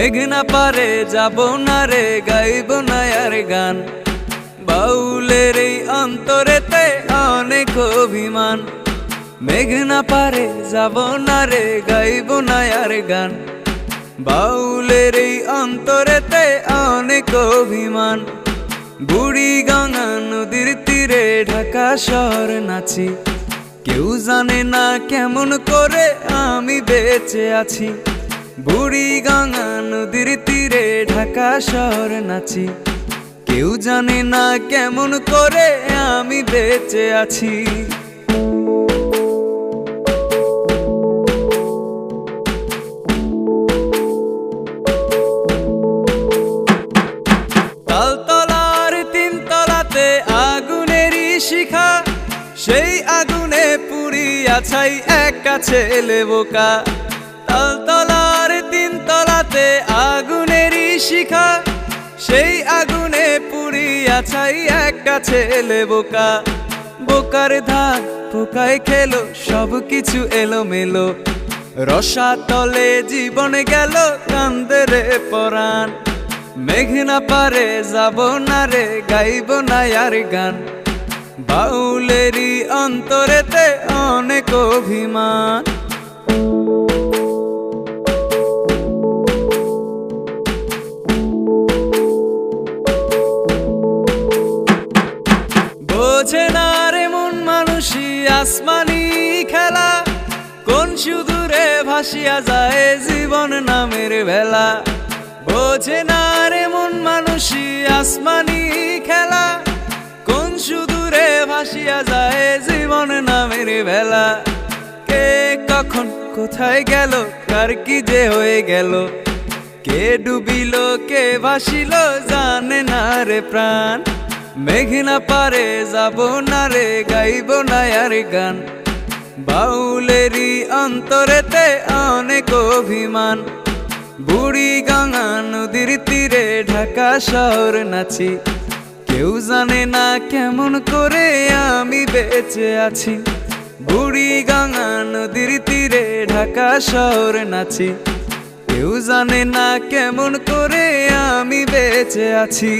মেঘনা পারে যাব না রে, গাইব না আর গান। বাউলের এই অন্তরেতে অনেক অভিমান। মেঘনা পারে যাব না রে, গাইব না আর গান। বাউলের এই অন্তরেতে অনেক অভিমান। বুড়িগঙ্গা নদীর তীরে ঢাকা শহর নাচি, কেউ জানে না কেমন করে আমি বেঁচে আছি। বুড়িগঙ্গা নদীর তীরে ঢাকা শহর নাচি, কেউ জানে না কেমন করে আমি বেঁচে আছি। তালতলার তিনতলাতে আগুনেরই শিখা, সেই আগুনে পুড়িয়া ছাই একা ছেলে বোকা। তালতলার তিনতলাতে আগুনেরই শিখা, সেই আগুনে পুড়িয়া ছাই একা ছেলে বোকা। বোকার ধান পোকায় খেলো, সব কিছু এলো মেলো। রসাতলে জীবন গেল, কান্দে রে পরাণ। মেঘনা পারে যাব না রে, গাইব না আর গান। বাউলেরই অন্তরেতে অনেক অভিমান। বোঝে না রে মন মানুষই আসমানি খেলা, কোন সুদূরে ভাসিয়া যায় জীবন নামের ভেলা। বোঝে না রে মন মানুষই আসমানি খেলা, কোন সুদূরে ভাসিয়া যায় জীবন নামের ভেলা। কে কখন কোথায় গেল, কার কি যে হয়ে গেল, কে ডুবিল কে ভাসিল জানে না রে প্রাণ। মেঘনা পারে যাব না রে, গাইব না আর গান। বাউলেরই অন্তরেতে অনেক অভিমান। বুড়িগঙ্গা নদীর তীরে ঢাকা শহর নাচি, কেউ জানে না কেমন করে আমি বেঁচে আছি। বুড়িগঙ্গা নদীর তীরে ঢাকা শহর নাচি, কেউ জানে না কেমন করে আমি বেঁচে আছি।